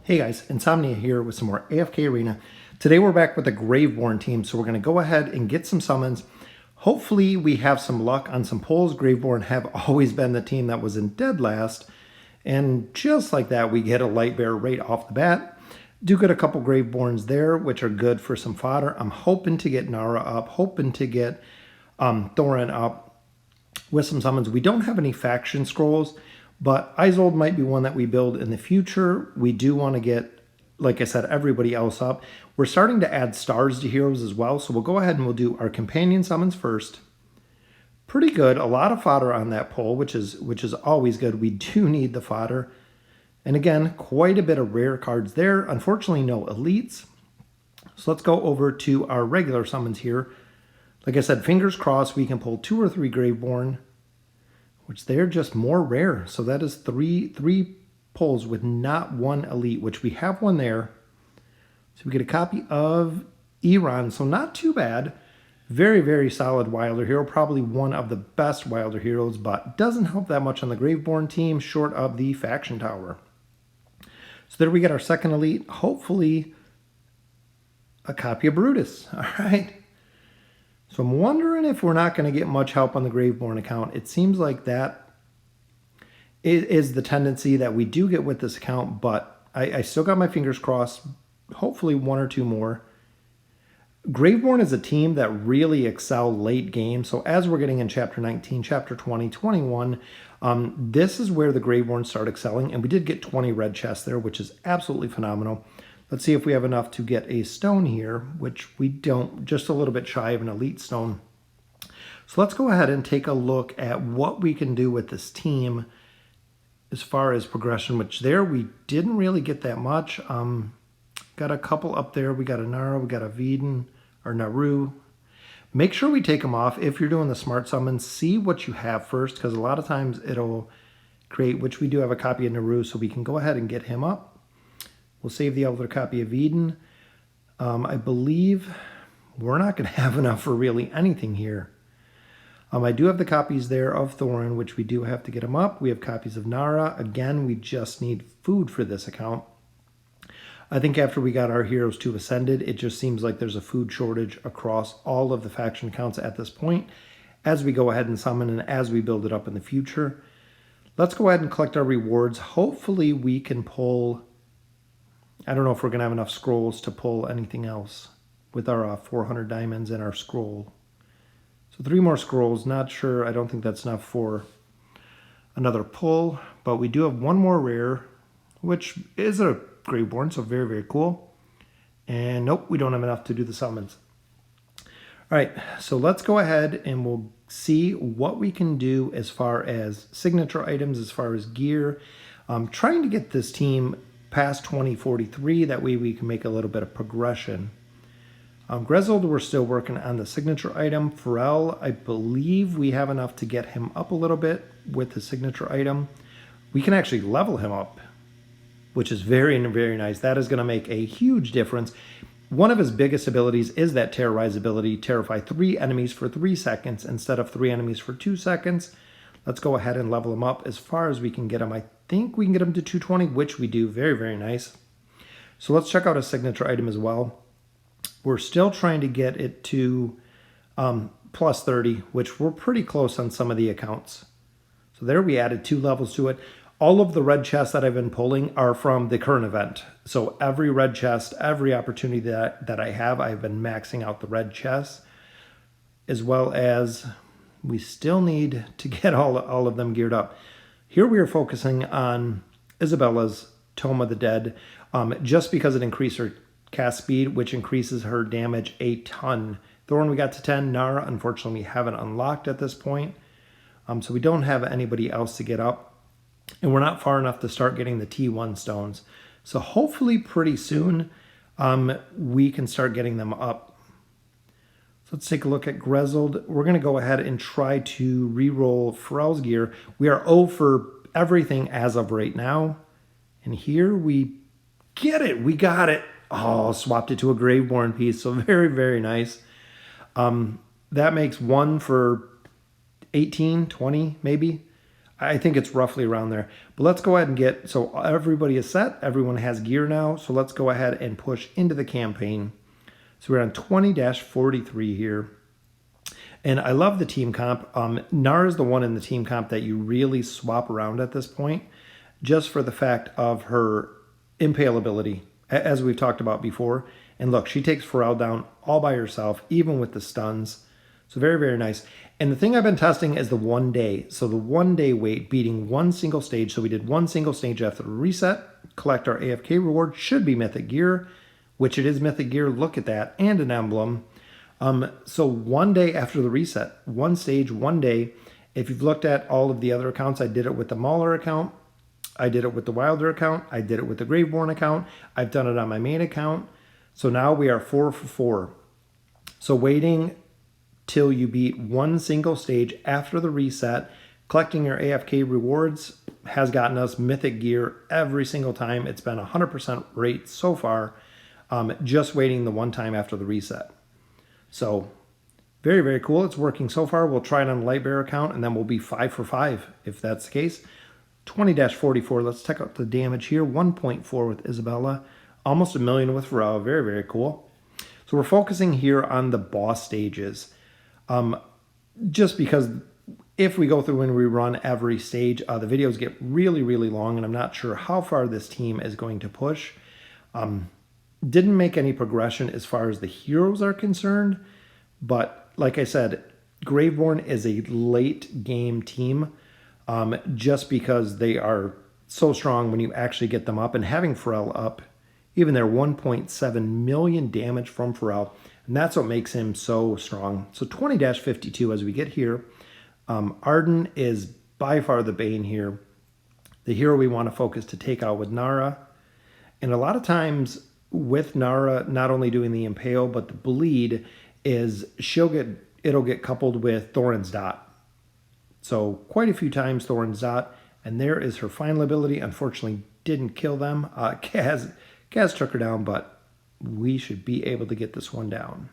Hey guys, Insomnia here with some more AFK Arena. Today we're back with the Graveborn team, so we're going to go ahead and get some summons. Hopefully we have some luck on some pulls. Graveborn have always been the team that was in dead last, and just like that we get a light bear right off the bat. Do get a couple Graveborns there, which are good for some fodder. I'm hoping to get Nara up, hoping to get Thorin up with some summons. We don't have any faction scrolls, but Isolde might be one that we build in the future. We do want to get, like I said, everybody else up. We're starting to add stars to heroes as well, so we'll go ahead and we'll do our companion summons first. Pretty good. A lot of fodder on that pull, which is always good. We do need the fodder. And again, quite a bit of rare cards there. Unfortunately, no elites. So let's go over to our regular summons here. Like I said, fingers crossed we can pull 2 or 3 Graveborn, which they're just more rare. So that is three pulls with not one elite, which we have one there. So we get a copy of Iran, so not too bad. Very, very solid Wilder hero, probably one of the best Wilder heroes, but doesn't help that much on the Graveborn team, short of the faction tower. So there we get our second elite, hopefully a copy of Brutus. All right. So I'm wondering if we're not going to get much help on the Graveborn account. It seems like that is the tendency that we do get with this account, but I still got my fingers crossed. Hopefully 1 or 2 more. Graveborn is a team that really excel late game. So as we're getting in Chapter 19, Chapter 20, 21, this is where the Graveborn start excelling. And we did get 20 red chests there, which is absolutely phenomenal. Let's see if we have enough to get a stone here, which we don't, just a little bit shy of an elite stone. So let's go ahead and take a look at what we can do with this team as far as progression, which there we didn't really get that much. Got a couple up there. We got a Nara, we got a Veden, or Naru. Make sure we take them off. If you're doing the smart summon, see what you have first, because a lot of times it'll create, which we do have a copy of Naru, so we can go ahead and get him up. We'll save the other copy of Eden. I believe we're not going to have enough for really anything here. I do have the copies there of Thorin, which we do have to get him up. We have copies of Nara. Again, we just need food for this account. I think after we got our heroes 2 ascended, it just seems like there's a food shortage across all of the faction accounts at this point as we go ahead and summon and as we build it up in the future. Let's go ahead and collect our rewards. Hopefully we can pull... I don't know if we're going to have enough scrolls to pull anything else with our 400 diamonds and our scroll. So 3 more scrolls. Not sure. I don't think that's enough for another pull. But we do have 1 more rare, which is a Graveborn, so very, very cool. And nope, we don't have enough to do the summons. All right, so let's go ahead and we'll see what we can do as far as signature items, as far as gear. Trying to get this team past 2043, that way we can make a little bit of progression. Grezold, we're still working on the signature item. Pharrell, I believe we have enough to get him up a little bit with the signature item. We can actually level him up, which is very, very nice. That is going to make a huge difference. One of his biggest abilities is that terrorize ability, terrify 3 enemies for 3 seconds instead of 3 enemies for 2 seconds. Let's go ahead and level him up as far as we can get him. I think we can get him to 220, which we do. Very, very nice. So let's check out a signature item as well. We're still trying to get it to plus 30, which we're pretty close on some of the accounts. So there we added 2 levels to it. All of the red chests that I've been pulling are from the current event. So every red chest, every opportunity that I have, I've been maxing out the red chests, as well as we still need to get all of them geared up. Here we are focusing on Isabella's Tome of the Dead, just because it increased her cast speed, which increases her damage a ton. Thorin, we got to 10. Nara, unfortunately, we haven't unlocked at this point. So we don't have anybody else to get up. And we're not far enough to start getting the T1 stones. So hopefully pretty soon we can start getting them up. So let's take a look at Grezold. We're going to go ahead and try to re-roll Pharrell's gear. We are 0 for everything as of right now. And here we get it. We got it. Oh, swapped it to a Graveborn piece. So very, very nice. That makes 1 for 18, 20 maybe. I think it's roughly around there. But let's go ahead and get, so everybody is set. Everyone has gear now. So let's go ahead and push into the campaign. So we're on 20-43 here. And I love the team comp. Nara is the one in the team comp that you really swap around at this point, just for the fact of her impale ability, as we've talked about before. And look, she takes Pharrell down all by herself, even with the stuns. So very, very nice. And the thing I've been testing is the 1 day. So the 1 day wait, beating one single stage. So we did one single stage after the reset, collect our AFK reward, should be mythic gear, which it is mythic gear. Look at that, and an emblem. So 1 day after the reset, one stage, 1 day. If you've looked at all of the other accounts, I did it with the Mauler account. I did it with the Wilder account. I did it with the Graveborn account. I've done it on my main account. So now we are 4 for 4. So waiting till you beat one single stage after the reset, collecting your AFK rewards has gotten us mythic gear every single time. It's been 100% rate so far, just waiting the one time after the reset. So very, very cool. It's working so far. We'll try it on the Lightbearer account, and then we'll be 5 for 5 if that's the case. 20-44. Let's check out the damage here. 1.4 with Isabella. Almost 1 million with Pharrell. Very, very cool. So we're focusing here on the boss stages. Just because if we go through and we run every stage, the videos get really, really long, and I'm not sure how far this team is going to push. Didn't make any progression as far as the heroes are concerned, but like I said, Graveborn is a late game team, just because they are so strong when you actually get them up, and having Pharrell up, even their 1.7 million damage from Pharrell, and that's what makes him so strong. So 20-52 as we get here. Arden is by far the bane here, the hero we want to focus to take out with Nara. And a lot of times with Nara, not only doing the impale, but the bleed is it'll get coupled with Thorin's Dot. So quite a few times Thorin's Dot, and there is her final ability. Unfortunately, didn't kill them. Kaz took her down, but we should be able to get this one down.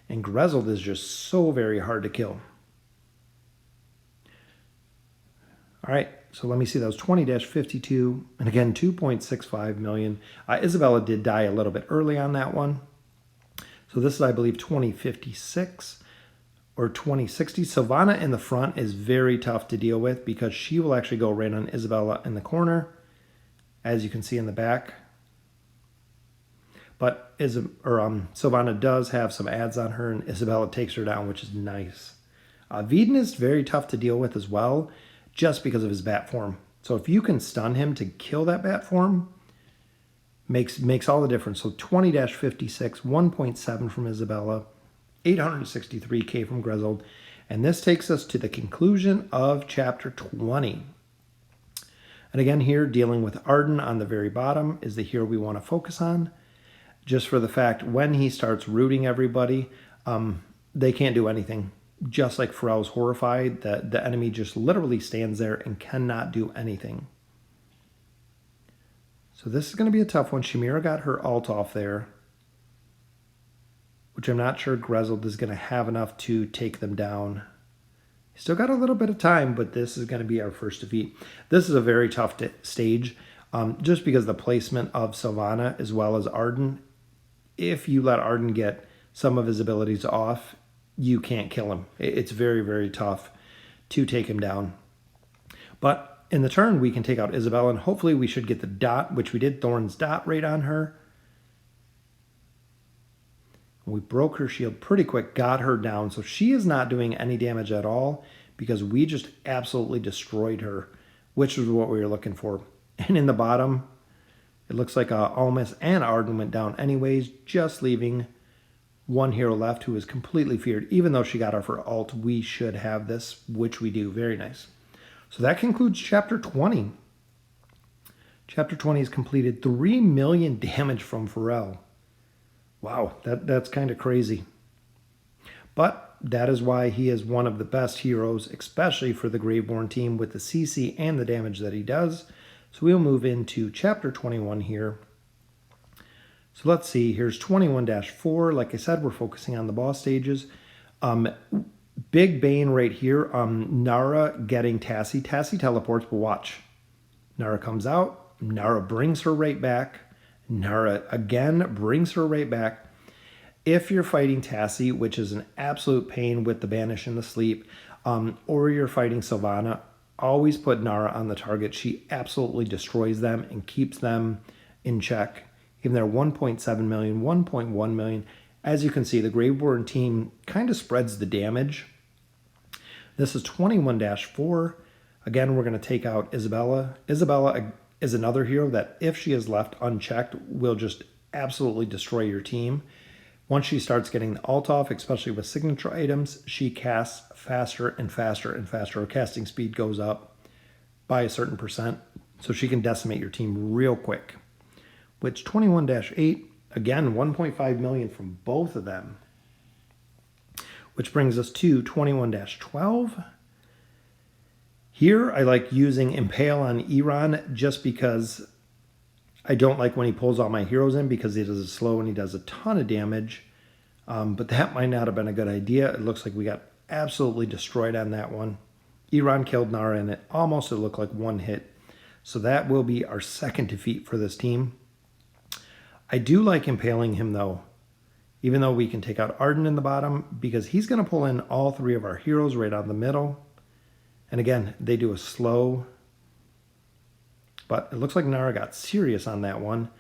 And Grezold is just so very hard to kill. All right, so let me see. That was 20-52, and again, 2.65 million. Isabella did die a little bit early on that one. So this is, I believe, 20-56 or 20-60. Sylvana in the front is very tough to deal with because she will actually go right on Isabella in the corner, as you can see in the back. But Sylvana does have some ads on her, and Isabella takes her down, which is nice. Veden is very tough to deal with as well, just because of his bat form. So if you can stun him to kill that bat form, makes all the difference. So 20-56, 1.7 from Isabella, 863k from Grezold. And this takes us to the conclusion of chapter 20. And again here, dealing with Arden on the very bottom is the hero we want to focus on. Just for the fact, when he starts rooting everybody, they can't do anything. Just like Pharrell's horrified, the enemy just literally stands there and cannot do anything. So this is going to be a tough one. Shamira got her ult off there, which I'm not sure Grezold is going to have enough to take them down. Still got a little bit of time, but this is going to be our first defeat. This is a very tough stage, just because the placement of Sylvana as well as Arden. If you let Arden get some of his abilities off, you can't kill him. It's very, very tough to take him down. But in the turn, we can take out Isabella, and hopefully we should get the dot, which we did. Thorin's Dot right on her. We broke her shield pretty quick, got her down. So she is not doing any damage at all because we just absolutely destroyed her, which is what we were looking for. And in the bottom, it looks like Almas and Arden went down anyways, just leaving one hero left who is completely feared. Even though she got off her ult, we should have this, which we do. Very nice. So that concludes chapter 20. Chapter 20 is completed. 3 million damage from Pharrell. Wow, that's kind of crazy. But that is why he is one of the best heroes, especially for the Graveborn team with the CC and the damage that he does. So we'll move into chapter 21 here. So let's see, here's 21-4. Like I said, we're focusing on the boss stages. Big bane right here. Nara getting Tassie. Tassie teleports, but watch. Nara comes out. Nara brings her right back. Nara again brings her right back. If you're fighting Tassie, which is an absolute pain with the banish and the sleep, or you're fighting Sylvana, always put Nara on the target. She absolutely destroys them and keeps them in check. Even they're 1.7 million, 1.1 million. As you can see, the Graveborn team kind of spreads the damage. This is 21-4. Again, we're going to take out Isabella. Isabella is another hero that if she is left unchecked, will just absolutely destroy your team. Once she starts getting the ult off, especially with signature items, she casts faster and faster and faster. Her casting speed goes up by a certain percent, so she can decimate your team real quick. Which 21-8, again, 1.5 million from both of them. Which brings us to 21-12. Here, I like using Impale on Iran just because I don't like when he pulls all my heroes in because he does it slow and he does a ton of damage. But that might not have been a good idea. It looks like we got absolutely destroyed on that one. Iran killed Nara and it looked like one hit. So that will be our second defeat for this team. I do like impaling him though, even though we can take out Arden in the bottom because he's going to pull in all three of our heroes right on the middle. And again, they do a slow. But it looks like Nara got serious on that one.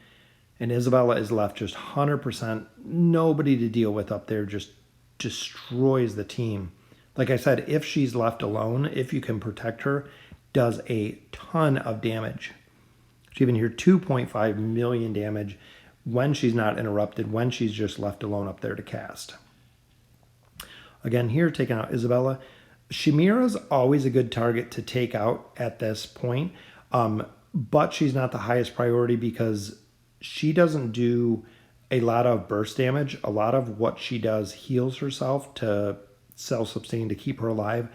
And Isabella is left just 100%. Nobody to deal with up there. Just destroys the team. Like I said, if she's left alone, if you can protect her, does a ton of damage. She even here 2.5 million damage when she's not interrupted, when she's just left alone up there to cast. Again, here taking out Isabella. Shamira's always a good target to take out at this point. But she's not the highest priority because she doesn't do a lot of burst damage. A lot of what she does heals herself to self-sustain to keep her alive.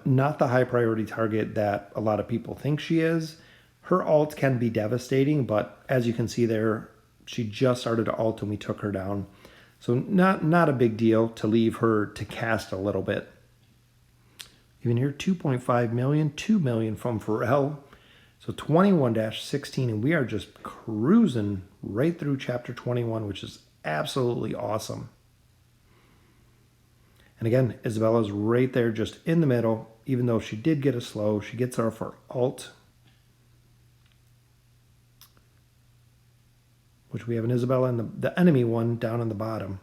Not the high priority target that a lot of people think she is. Her ult can be devastating, but as you can see there, she just started to ult and we took her down. So not a big deal to leave her to cast a little bit. Even here, 2.5 million, 2 million from Pharrell. So 21-16, and we are just cruising right through chapter 21, which is absolutely awesome. And again, Isabella's right there just in the middle. Even though she did get a slow, she gets her for ult. Which we have an Isabella and the enemy one down on the bottom.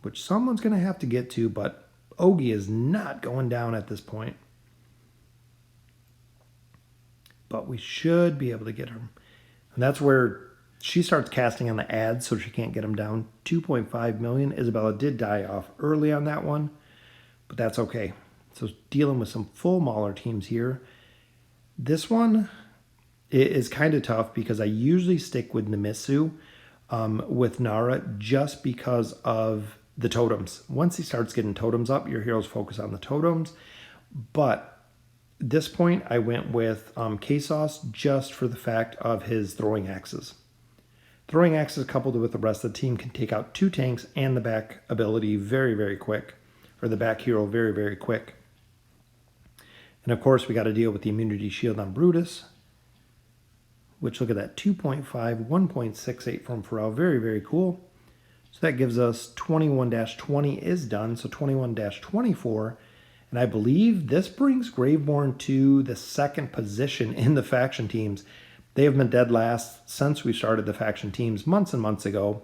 Which someone's going to have to get to, but Ogi is not going down at this point. But we should be able to get her. And that's where she starts casting on the ads, so she can't get him down. 2.5 million. Isabella did die off early on that one, but that's okay. So dealing with some full Mauler teams here. This one is kind of tough because I usually stick with Nemisu with Nara just because of the totems. Once he starts getting totems up, your heroes focus on the totems. But at this point, I went with K-Sauce just for the fact of his throwing axes. Throwing axes coupled with the rest of the team can take out 2 tanks and the back ability very, very quick. Or the back hero very, very quick. And of course, we got to deal with the immunity shield on Brutus. Which, look at that, 2.5, 1.68 from Pharrell. Very, very cool. So that gives us 21-20 is done. So 21-24. And I believe this brings Graveborn to the second position in the faction teams. They have been dead last since we started the faction teams months and months ago,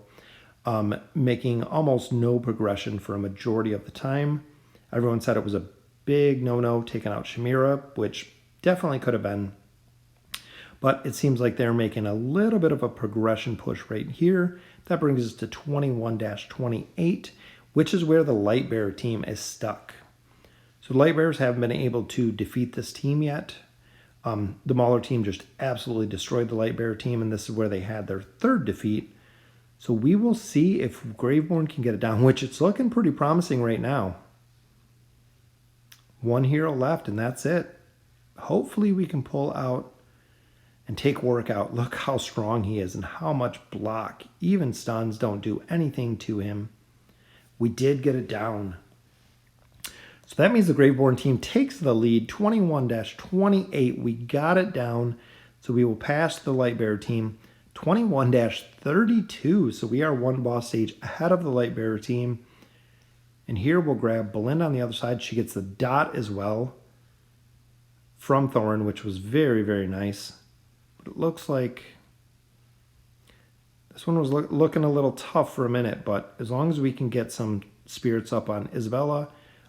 making almost no progression for a majority of the time. Everyone said it was a big no-no taking out Shamira, which definitely could have been. But it seems like they're making a little bit of a progression push right here. That brings us to 21-28, which is where the Lightbearer team is stuck. So Lightbearers haven't been able to defeat this team yet. The Mauler team just absolutely destroyed the Lightbearer team, and this is where they had their third defeat. So we will see if Graveborn can get it down, which it's looking pretty promising right now. 1 hero left, and that's it. Hopefully we can pull out and take Warwick out. Look how strong he is and how much block. Even stuns don't do anything to him. We did get it down. So that means the Graveborn team takes the lead, 21-28. We got it down, so we will pass the Lightbearer team, 21-32. So we are one boss stage ahead of the Lightbearer team. And here we'll grab Belinda on the other side. She gets the dot as well from Thorin, which was very, very nice. But it looks like this one was looking a little tough for a minute, but as long as we can get some spirits up on Isabella,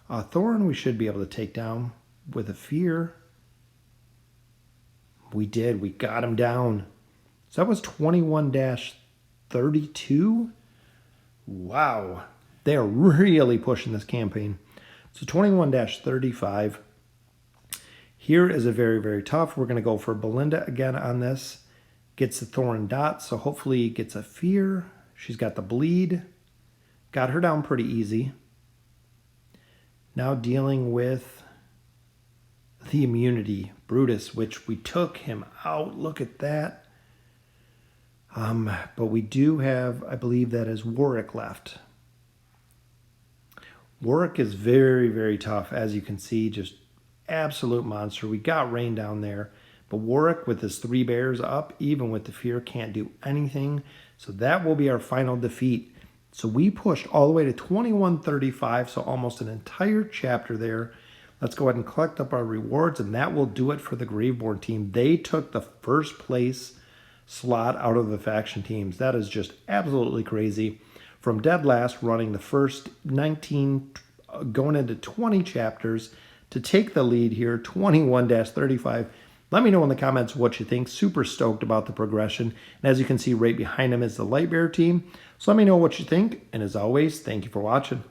Thorin we should be able to take down with a fear. We did. We got him down. So that was 21-32. Wow. They are really pushing this campaign. So 21-35. Here is a very, very tough. We're going to go for Belinda again on this. Gets the Thorin dot, so hopefully he gets a fear. She's got the bleed. Got her down pretty easy. Now dealing with the immunity, Brutus, which we took him out. Look at that. But we do have, I believe that is Warwick left. Warwick is very, very tough, as you can see, just absolute monster. We got Rain down there, but Warwick with his 3 bears up, even with the fear, can't do anything. So that will be our final defeat. So we pushed all the way to 21-35, so almost an entire chapter there. Let's go ahead and collect up our rewards, and that will do it for the Graveborn team. They took the first place slot out of the faction teams. That is just absolutely crazy. From dead last, running the first 19, going into 20 chapters to take the lead here, 21-35. Let me know in the comments what you think. Super stoked about the progression. And as you can see, right behind him is the Lightbearer team. So let me know what you think. And as always, thank you for watching.